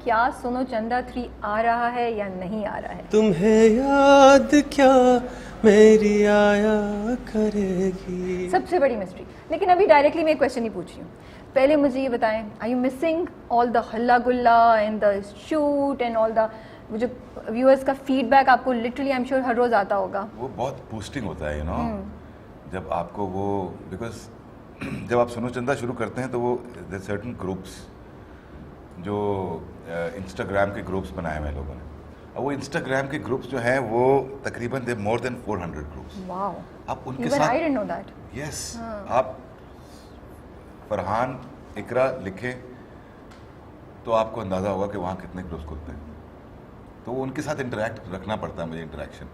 क्या सुनो चंदा 3 आ रहा है या नहीं आ रहा है? तुम्हें याद क्या मेरी आया करेगी। सबसे बड़ी मिस्ट्री। लेकिन अभी डायरेक्टली मैं एक क्वेश्चन ही पूछ रही हूँ। पहले मुझे ये बताएं, are you missing all the हल्ला गुल्ला and the shoot and all the जो व्यूअर्स का फीडबैक आपको लिटरली आई एम श्योर हर रोज आता होगा? वो बहुत बूस्टिंग होता है, यू नो, जब आपको वो, बिकॉज जब आप सुनो चंदा शुरू करते हैं तो वो देयर सर्टेन ग्रुप्स जो इंस्टाग्राम के ग्रुप्स बनाए हुए हैं लोगों ने, और वो इंस्टाग्राम के ग्रुप्स जो हैं वो तकरीबन दे मोर देन 400 ग्रुप्स। वाओ, आप उनके इवन साथ, I didn't know that. Yes, आप फरहान इकरा लिखे तो आपको अंदाज़ा होगा कि वहाँ कितने ग्रुप्स खुलते हैं। तो उनके साथ इंटरेक्ट रखना पड़ता है मुझे, इंटरेक्शन।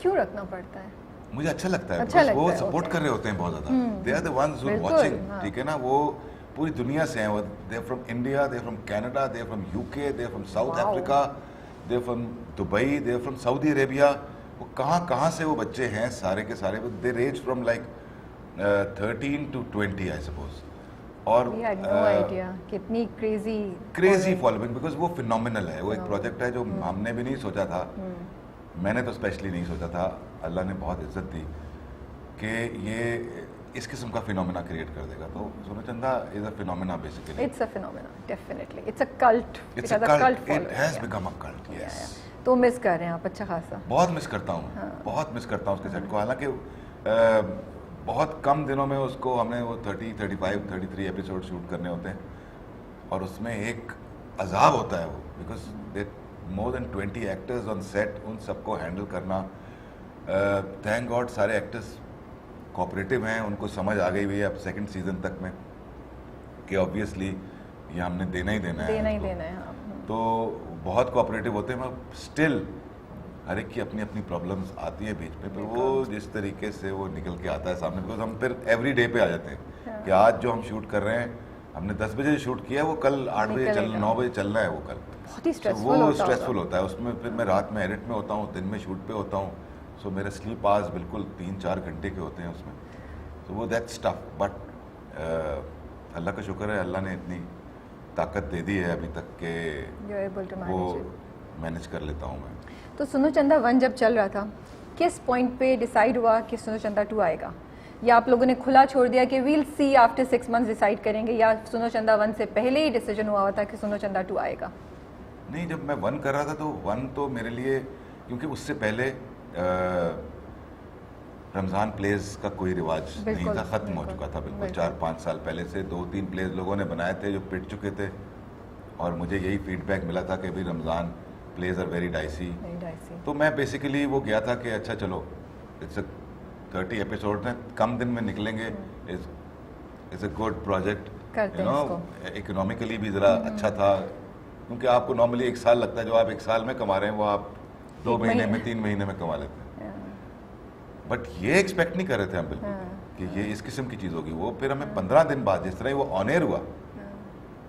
क्यों रखना पड़ता है? मुझे अच्छा लगता है, अच्छा वो लगता है, सपोर्ट okay. कर रहे होते हैं बहुत ज़्यादा। They are the ones who are बिल्कुल, वाचिंग, हाँ। ठीक है ना। वो पूरी दुनिया से हैं, वो they are from India, they are from Canada, they are from UK, they are from South Wow. Africa, they are from Dubai, they are from Saudi Arabia. वो कहाँ से वो बच्चे हैं सारे के सारे, they range from like 13 to 20 I suppose. और We had no idea कितनी क्रेजी फॉलोइंग, बिकॉज वो फिनोमिनल है। वो एक प्रोजेक्ट है जो हमने भी नहीं सोचा था, मैंने तो स्पेशली नहीं सोचा था। अल्लाह ने बहुत इज्जत दी कि ये इस किस्म का फिनोमेना क्रिएट कर देगा। तो सुनो चंदा is a phenomena basically. It's a phenomenon, definitely. It's a cult. It's It has a a cult. cult It following. has Yeah. become a cult. Yes. Yeah. तो मिस कर रहे हैं आप अच्छा खासा? बहुत मिस करता हूँ, बहुत मिस करता हूँ उसके सेट को। हालांकि बहुत कम दिनों में उसको हमने वो 30, 35, 33 एपिसोड शूट करने होते हैं, और उसमें एक अजाब होता है वो, because they more than 20 actors on set, उन सबको हैंडल करना। थैंक गॉड सारे एक्टर्स कोऑपरेटिव हैं, उनको समझ आ गई हुई है अब सेकंड सीजन तक में कि ऑब्वियसली ये हमने देना ही देना है, देना ही उसको। देना है, हाँ। तो बहुत कोऑपरेटिव होते हैं, मगर स्टिल हर एक की अपनी अपनी प्रॉब्लम्स आती है बीच में, पर वो जिस तरीके से वो निकल के आता है सामने, बिकॉज हम फिर एवरी डे पे आ जाते हैं कि आज जो हम शूट कर रहे हैं, हमने 10 बजे शूट किया है, वो कल 8 बजे निकलेगा। 9 बजे चलना है वो कल। बहुत ही So स्ट्रेसफुल वो होता स्ट्रेसफुल होगा। होता है उसमें। फिर मैं रात में एडिट में होता हूँ, दिन में शूट पे होता हूँ, सो मेरे स्लीप आवर्स बिल्कुल 3-4 घंटे के होते हैं उसमें। तो वो दैट्स टफ, बट अल्लाह का शुक्र है, अल्लाह ने इतनी ताकत दे दी है अभी तक के You're able to वो manage it. मैनेज कर लेता हूँ मैं। तो सुनो चंदा 1 जब चल रहा था, किस पॉइंट पे डिसाइड हुआ कि सुनो चंदा 2 आएगा? या आप लोगों ने खुला छोड़ दिया कि वील सी आफ्टर 6 मंथ्स डिसाइड करेंगे, या सुनो चंदा 1 से पहले ही डिसीजन हुआ था कि सुनो चंदा 2 आएगा? नहीं, जब मैं 1 कर रहा था तो 1 तो मेरे लिए, क्योंकि उससे पहले रमज़ान प्लेज का कोई रिवाज नहीं था, ख़त्म हो चुका था बिल्कुल। 4-5 साल पहले से 2-3 प्लेज लोगों ने बनाए थे जो पिट चुके थे, और मुझे यही फीडबैक मिला था कि भाई Ramzan plays are very dicey. तो मैं बेसिकली वो गया था कि अच्छा चलो, इट्स 30 एपिसोड हैं, कम दिन में निकलेंगे, इट्स अ गुड प्रोजेक्ट, करते यू हैं नो। इकोनॉमिकली भी ज़रा अच्छा था, क्योंकि आपको नॉर्मली 1 साल लगता है, जो आप 1 साल में कमा रहे हैं वो आप 2 महीने में 3 महीने में कमा लेते हैं। बट ये एक्सपेक्ट नहीं कर रहे थे हम बिल्कुल कि ये इस किस्म की चीज़ होगी। वो फिर हमें 15 दिन बाद, जिस तरह ही वो ऑन एयर हुआ,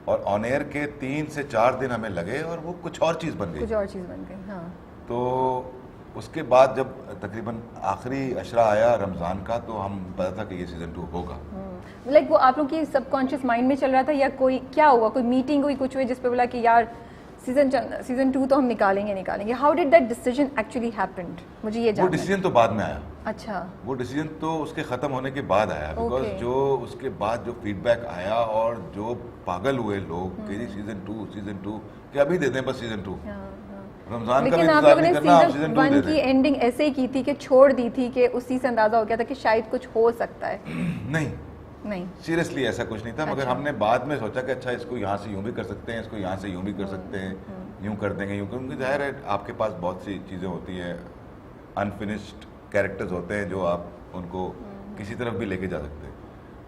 और ऑन एयर के 3 से 4 दिन हमें लगे और वो कुछ और चीज़ बन गई। कुछ और चीज़ बन गई, हाँ। तो उसके बाद जब तकरीबन आखिरी अशरा आया रमज़ान का, तो हम पता था कि ये सीज़न 2 होगा। लाइक वो आप लोग की सबकॉन्शियस माइंड में चल रहा था, या कोई क्या हुआ, कोई मीटिंग हुई, कुछ हुई जिस पे बोला कि यार सीजन 2 तो हम निकालेंगे? How did that decision actually happened? मुझे ये वो जानना है। डिसीजन तो बाद में आया। अच्छा, वो डिसीजन तो उसके ख़त्म होने के बाद आया, बिकॉज Okay. जो उसके बाद जो फीडबैक आया और जो पागल हुए लोग कि जी सीजन 2 कि अभी दे दें बस सीजन 2, रमज़ान का भी लेकिन आप इंतजार लोगों ने नहीं करना, आप सीजन सीजन 2 दे 1 की दें। एंडिंग ऐसे ही की थी कि छोड़ दी थी कि उसी से अंदाजा हो गया था कि शायद कुछ हो सकता है? नहीं, नहीं, सीरियसली ऐसा कुछ नहीं था, मगर अच्छा। हमने बाद में सोचा कि अच्छा इसको यहाँ से यूँ भी कर सकते हैं, इसको यहाँ से यूँ भी कर सकते हैं, यूँ कर देंगे, यूँ क्योंकि जाहिर है आपके पास बहुत सी चीज़ें होती हैं, अनफिनिश्ड कैरेक्टर्स होते हैं जो आप उनको किसी तरफ भी लेके जा सकते हैं।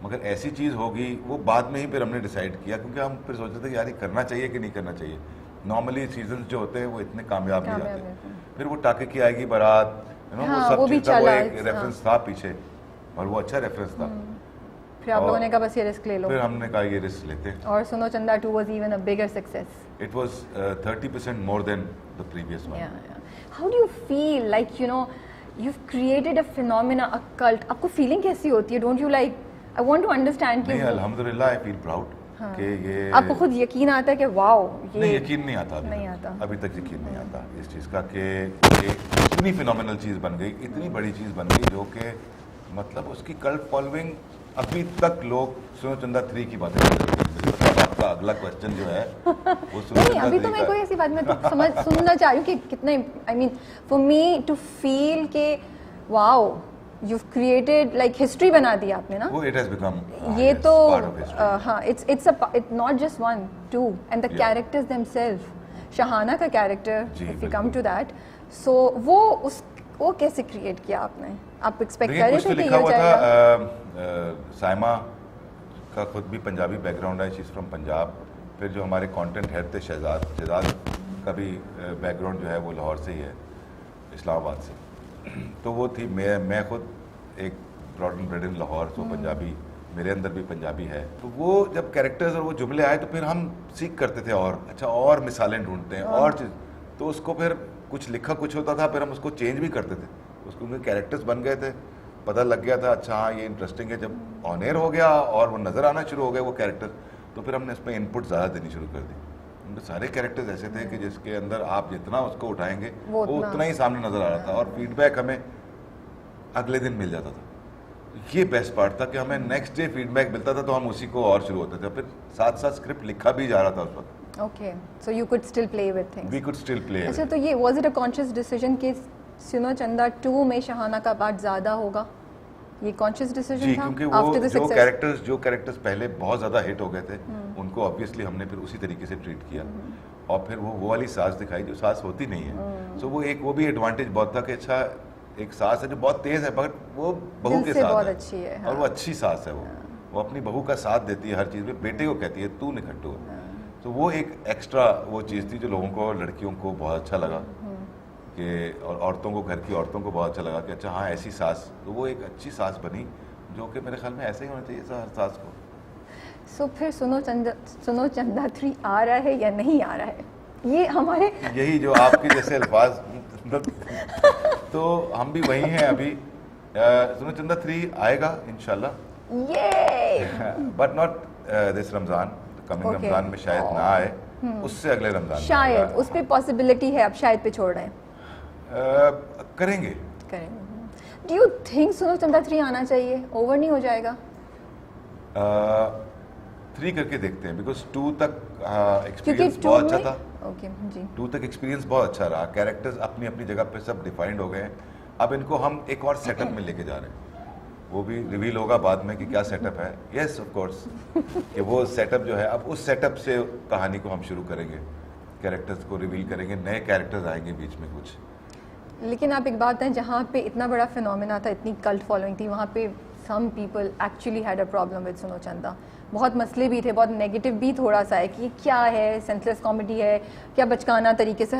मगर ऐसी चीज़ होगी वो बाद में ही फिर हमने डिसाइड किया, क्योंकि हम फिर सोचते थे कि यार ये करना चाहिए कि नहीं करना चाहिए। नॉर्मली सीजन्स जो होते हैं वो इतने कामयाब नहीं कामयाब जाते। रहते हैं। फिर वो टाके की आएगी बारात, यू नो, हाँ, वो सब वो भी चीज़ था, वो चला, एक रेफरेंस था पीछे, और वो अच्छा रेफरेंस था। फिर आप लोगों ने कहा बस ये रिस्क ले लो, फिर हमने कहा ये रिस्क लेते हैं। और सुनो चंदा 2 was even a bigger success. It was 30% more than the previous one. Yeah. How do you feel, like, you know, you've created a phenomena, a cult? आपको फीलिंग कैसी होती है? Don't you like? I want to understand कि नहीं, अल्हम्दुलिल्लाह I feel proud. हाँ। कि ये आपको खुद यकीन आता है कि वाओ ये नहीं, यकीन नहीं आता नहीं आता। अभी तक यकीन नहीं आता इस चीज़ का कि ये इतनी फिनोमिनल चीज़ बन गई, इतनी बड़ी चीज़ बन गई, जो कि मतलब उसकी कल्ट फॉलोइंग अभी तक लोग सुनो चंदा 3 की बातें कर रहे हैं। मतलब आपका अगला क्वेश्चन जो है वो सुनो नहीं चंदा अभी 3 तो मैं का कोई ऐसी बात मैं तो सुनना चाह रही हूँ कि कितने I mean for me to feel के wow you created like history बना दी आपने ना। वो इट हैज बिकम ये तो हाँ it's not just 1 2 and the Yeah. Characters themselves Shahana का कैरेक्टर जी, इफ यू बिल्कुल। कम टू दैट सो वो कैसे क्रिएट किया आपने? आप एक्सपेक्ट कर देखिए रहे कुछ तो थे कि लिखा ये हुआ जाएगा? था साइमा का खुद भी पंजाबी बैकग्राउंड है, शी इज़ फ्रॉम पंजाब। फिर जो हमारे कंटेंट हेड थे शहजाद का भी बैकग्राउंड जो है वो लाहौर से ही है, इस्लामाबाद से। तो वो थी मैं खुद एक ब्रॉड एंड ब्रेड इन लाहौर, सो पंजाबी मेरे अंदर भी पंजाबी है। तो वो जब कैरेक्टर्स और वो जुमले आए तो फिर हम सीख करते थे और अच्छा और मिसालें ढूंढते हैं और चीज़, तो उसको फिर कुछ लिखा कुछ होता था, फिर हम उसको चेंज भी करते थे। उसको उनके कैरेक्टर्स बन गए थे, पता लग गया था अच्छा हाँ ये इंटरेस्टिंग है। जब ऑन एयर हो गया और वो नज़र आना शुरू हो गए वो कैरेक्टर, तो फिर हमने इसमें इनपुट ज़्यादा देनी शुरू कर दी। उनके सारे कैरेक्टर्स ऐसे थे कि जिसके अंदर आप जितना उसको उठाएंगे वो वो उतना ही सामने नज़र आ रहा था और फीडबैक हमें अगले दिन मिल जाता था। ये बेस्ट पार्ट था कि हमें नेक्स्ट डे फीडबैक मिलता था तो हम उसी को और शुरू होते थे। फिर साथ साथ स्क्रिप्ट लिखा भी जा रहा था उस वक्त। Okay so you could still play with things. We could still play. अच्छा तो ये was it a conscious decision कि सुनो चंदा 2 में शहाना का पार्ट ज़्यादा होगा? ये कॉन्शियस जी, डिसीजन था क्योंकि आफ्टर वो द सक्सेस? जो कैरेक्टर्स पहले बहुत ज़्यादा हिट हो गए थे उनको ऑब्वियसली हमने फिर उसी तरीके से ट्रीट किया और फिर वो वाली सास दिखाई जो सास होती नहीं है। सो वो भी एडवांटेज बहुत था कि अच्छा एक सास है जो बहुत तेज़ है बट वो बहू दिल के से साथ बहुत है अच्छी है, और हाँ। वो अच्छी सास है। वो अपनी बहू का साथ देती है हर चीज़ में, बेटे को कहती है तू निखट्टू है। तो वो एक एक्स्ट्रा वो चीज़ थी जो लोगों को, लड़कियों को बहुत अच्छा लगा कि, और औरतों को, घर की औरतों को बहुत अच्छा लगा कि अच्छा हाँ ऐसी सास। तो वो एक अच्छी सास बनी जो कि मेरे ख्याल में ऐसे ही होना चाहिए हर सास को। सो फिर सुनो चंदा 3 आ रहा है या नहीं आ रहा है? ये हमारे यही जो आपके जैसे अल्फाज तो हम भी वही हैं अभी। सुनो चंदा 3 आएगा इंशाल्लाह, ये but not this Ramzan, coming Okay. Ramzan में शायद ना आए, उससे अगले रमज़ान में शायद आएगा। उस पे पॉसिबिलिटी है, आप शायद पे छोड़ रहे हैं। करेंगे। करेंगे। डू यू थिंक सुनो चंदा 3 आना चाहिए? ओवर नहीं हो जाएगा? 3 करके देखते हैं बिकॉज 2 तक क्योंकि एक्सपीरियंस 2 बहुत अच्छा में था। ओके जी 2 तक एक्सपीरियंस बहुत अच्छा रहा, कैरेक्टर्स अपनी अपनी जगह पे सब डिफाइंड हो गए हैं। अब इनको हम एक और सेटअप में लेके जा रहे हैं, वो भी रिवील होगा बाद में कि क्या सेटअप है। यस ऑफ कोर्स कि वो सेटअप जो है, अब उस सेटअप से कहानी को हम शुरू करेंगे, कैरेक्टर्स को रिवील करेंगे, नए कैरेक्टर्स आएंगे बीच में कुछ। लेकिन आप एक बात बताएं, जहाँ पे इतना बड़ा फिनोमेना था, इतनी कल्ट फॉलोइंग थी, वहाँ पे some people actually had a problem with Suno Chanda. बहुत मसले भी थे, बहुत नेगेटिव भी थोड़ा सा है कि ये क्या है, सेंसलेस कॉमेडी है, क्या बचकाना तरीके से